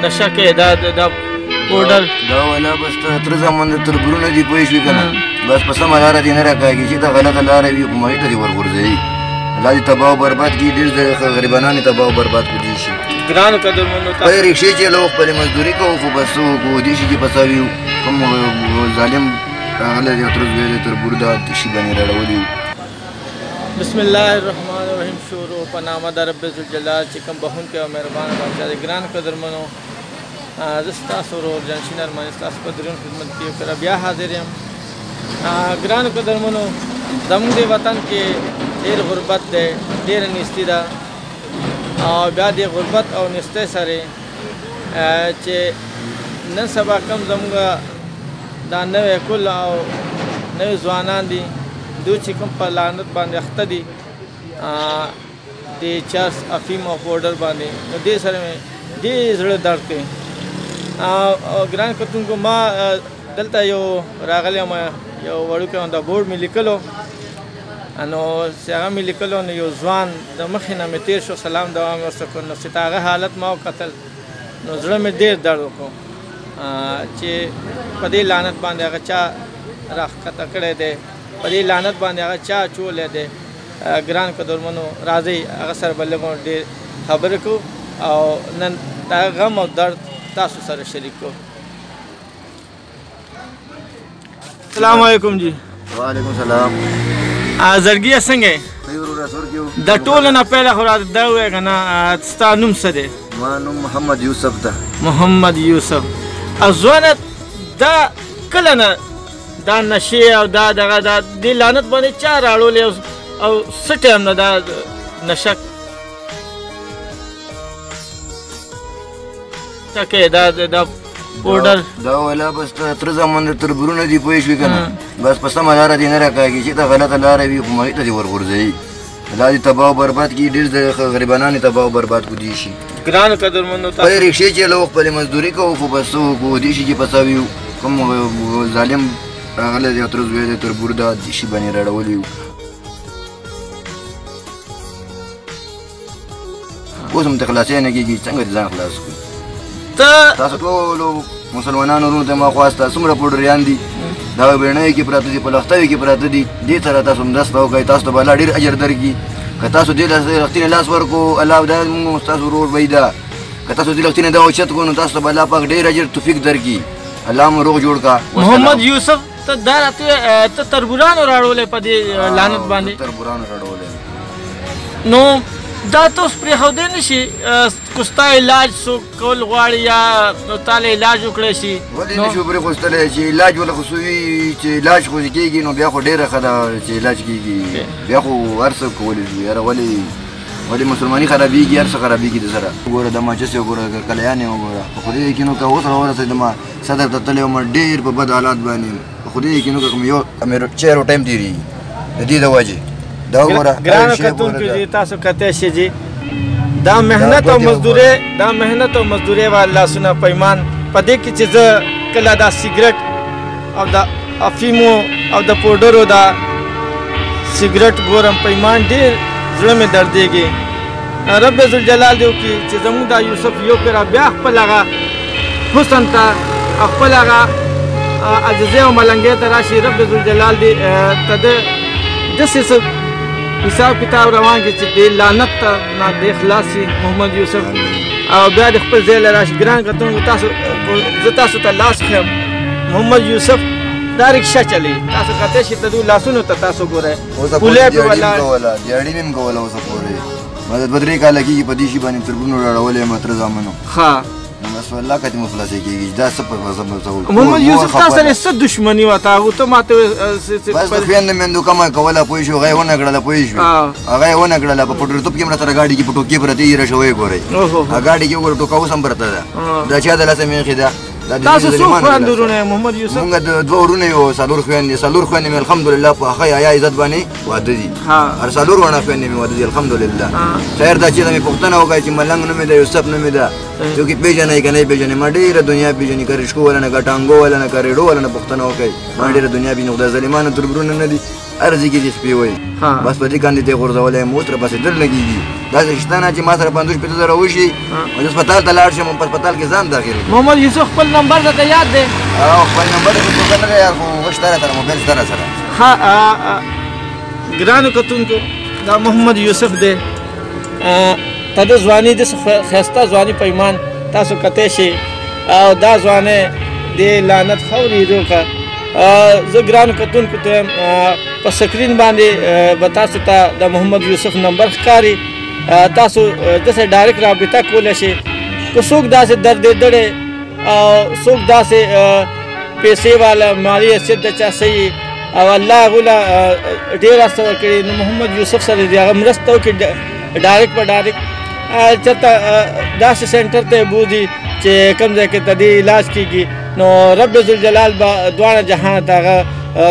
نشه کې دا پوډر دا ولا بس تر زمانه تر برونه دی پوي شو کنه بس په سم لار دي نه راکاږي چې دا غلطه لار وي کومه ته دی ورغورځي الله دې تباہ برباد کی ډېر غریبانو تباہ برباد کړي شي ګران قدرمنو په رښتیا چې لوخ په مزدوري کوو خو بس کو دي شي چې پساویو کوم ظالم راغله دې تر زوی تر بردا شي باندې راړولي بسم الله الرحمن الرحیم شروع په نام د رب ذوالجلال چې کوم بهون کې او مهربان بادشاہ دې ګران قدرمنو زستا سرور جنشین ارمان استاس په درون خدمت کې کړه بیا حاضر یم ګران قدرمنو زموږ د وطن کې ډېر غربت دی ډېر نیستي ده او بیا د غربت او نیستۍ سره چې نن سبا کم زموږ دا نوی کل او نوی ځوانان دي دوی چې کوم په لعنت باندې اخته دي د چرس افیم او پوډر باندې نو دې سره مې ډېر زړه درد کوي او ګران کتونکو ما دلته یو راغلی یم یو وړوکی دا بورډ مې لیکلو نو چې هغه مې لیکلو نو یو ځوان د مخې نه مې تېر شو سلام دعا مې ورسره کړ نو چې د هغه حالت ما وکتل نو زړه مې ډېر درد وکړو چې په دې لعنت باندې هغه چا راښکته کړی دی په دې لعنت باندې هغه چا اچولی دی ګران قدرمنو راځئ هغه سره به لږ ډېر خبرې کوو او نن د هغه غم او درد تاسو سره شریک کوو السلام علیکم جی وعلیکم السلام زړګیه څنګه د ټولو نه پیله خو راته دا ووایه که نه ستا نوم څه دی ما نوم محمد یوسف ده محمد یوسف او ځوانه دا کله نه دا نشې او دا دغه دا دې لعنت باندې چا راړولې او څه ټایم نه دا نشه کې دا پوډر دا ولا بس تر زمانه تر برونه دی پوي شو کنه بس په سم لار دي نه راکاږي چې دا غلطه لار وي کومه ته دی ورغورځي الله دې تباہ برباد کی ډېر غریبانو تباہ برباد کو دي شي ګران قدرمنو په رښتیا چې لوخ په مزدوري کوو خو بس کو دي شي چې پساویو کوم ظالم راغله دې تر زوی تر بردا شي باندې راړولي اوس هم تخلاصې نه کېږي څنګه ځان خلاص کړو تاسو ټولو مسلمانانو ورونو ته ما خواسته څومره پوډریان دي دا بیړنۍ کې پراته دي په لښتیو کې پراته دي دې سره تاسو مرسته وکړئ تاسو ته به الله ډېر اجر درکړي که تاسو دې لښتي نه لاس ورکړو الله دا زموږ ستاسو ورور به دا که تاسو دې لښتي نه دا اوچت کړو نو تاسو ته به الله پاک ډېر اجر توفیق درکړي الله مو روغ جوړ کړه محمد یوسف ته دا راته ته تربورانو راړولې په دې لعنت باندې تربورانو راړولې نو دا ته اوس پرېښودی نه شي که ستا علاج څوک کول غواړي یا تاله علاج وکړی شي ولې نه شو پرېښودلی چې علاج ولې خو وي چې علاج خو کېږي نو بیا خو ډېره ښه ده چې علاج کېږي بیا خو هر څه کولی شو یاره ولې مسلماني خرابېږي هر څه خرابېږي د سره وګوره د ماچس یې وګوره کلیان یې وګوره په خدای یقین وکړه اوس راورسېدم صدر ته تللی وم ډېر په بد حالات باندې په خدای یقین وکړه کوم یو چیرو ټایم تېرېږي د دې د وجې دا وګوره ګرانو کتونکو جی تاسو کتی شئ جی دا محنت او مزدورۍ والا لاسونه پیمان په دې کې چې زه کله دا سګرټ او د افیمو او د پوډرو دا سګرټ ګورم پیمان ډېر زړه مې دردېږي رب ذوالجلال دې وکړي چې زموږ دا یوسف یو پېره بیا خپل هغه حسن ته خپل هغه عجزۍ او ملنګۍ ته راشي رب ذوالجلال دې ته داسې څه حساب کتاب روان کړي چې دې لعنت ته نه دې خلاص شي محمد یوسف او بیا د خپل ځای له راشي ګران کتونکو زه تاسو ته لاس ښیم محمد یوسف دا رکشه چلی تاسو کتی شئ د دوی لاسونو ته تاسو ګورئ پولې پې ولاړ دیاړي مې هم کوله اوسه پورې ما د 2-3 کاله کېږي په دې شي باندې تربورونه راړولې یم تر زامنو ښه نو بس والله کتې مو خلاصې کېږي دا څه په محمد یوسف تا سره څه دښمني وه تا هغو ته ما ته بس د خویندو میندو کمه کوله پوه شو هغه یې ونه کړله پوه شو هغه یې ونه کړله په پټرتوب کې هم راسره ګاډي کې په ټوکې پرتې ایره شوی ګورئ هغه ګاډي کې وګوره ټوکه اوس هم پرته ده دا چا د لاسه میخې ده تاسو څو خویندې ورونه یې محمد یوسف مونږ د 2 ورونه یو 4 خویندې مې الحمدلله په ښه حیا عزت باندې واده دي هر 4 ورونه خویندې مې واده دي الحمدلله خیر دا چې مې پوښتنه وکړه چې ملنګ نومې ده یوسف نومې ده څوک یې پېژنئ که نه یې پېژنئ ما ډېره دنیا پېژني که رشکو والا نه که ټانګو والا نه که ریډو والا نه پوښتنه وکړئ ما ډېره دنیا پېژني خو دا ظالمانو تربورونه نه دي ارزي کې دې سپي وای بس په دې باندې ته غورځولې مو تر پسې در لګيږي دا شتانه چې ما سره 55 وشي او هسپتال ته لاړ شم په هسپتال کې ځان داخل محمد یوسف خپل نمبر ته یاد دی او خپل نمبر ته څنګه نه یار خو وشتاره تر موبایل سره ها ګرانو کتونکو دا محمد یوسف دی تد ځواني د خسته ځواني پیمان تاسو کته شي او دا ځوانه د لعنت خوري روکا زه ګرانو کتونکو ته په سکرین باندې بتاسو ته د محمد یوسف نمبر ښکاری تاسو دسه ډایرکټ رابطه کولای شئ کو څوک داسې درد دړې او څوک داسې پیسې والا مالی حیثیت د چا صحیح او الله غولا ډیر استور کړي نو محمد یوسف سره دی هغه مرسته وکړي ډایرکټ په ډایرکټ چته داسې سنټر ته بوزي چې کوم ځای کې تدې علاج کیږي نو رب ذوالجلال با دواړه جهان ته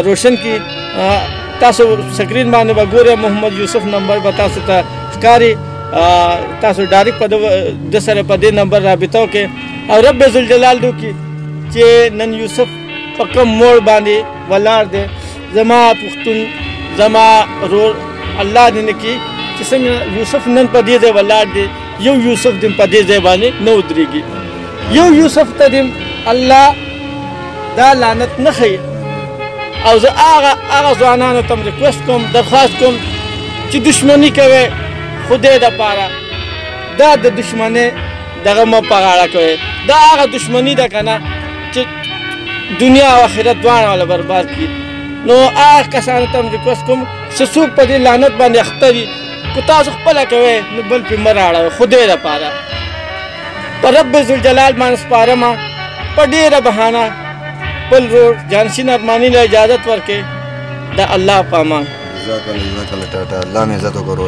روشن کی تاسو سکرین باندې وګوره محمد یوسف نمبر به تاسو ته ښکاری تاسو ډایرکټ په د سره په دې نمبر رابطه وکړئ او رب ذوالجلال دو کی چې نن یوسف په کوم موړ باندې ولاړ دی زما پښتون زما رور الله دې نه کی چې څنګه یوسف نن په دې ځای ولاړ دی یو یوسف دې په دې ځای باندې نه ودرېږي یو یوسف ته دې الله دا لعنت نه ښیي او زه هغه ځوانانو ته ریکویسټ کوم درخواست کوم چې دشمني کوي خدای دپاره دا د دشمنۍ دغه مه په غاړه کوئ دا هغه دشمني ده که نه چې دنیا او آخرت دواړه والا برباد کړي نو هغه کسانو ته ریکویسټ کوم چې څوک په دې لعنت باندې اخته وي که تاسو خپله کوئ نو بل پرې مه راړوئ خدای دپاره په رب ذوالجلال باندې سپارمه په ډېره بهانه بل رور جانشین ارماني له اجازت ورکړئ د الله په امان جزاک الله ټاټا الله مې عزت وکړو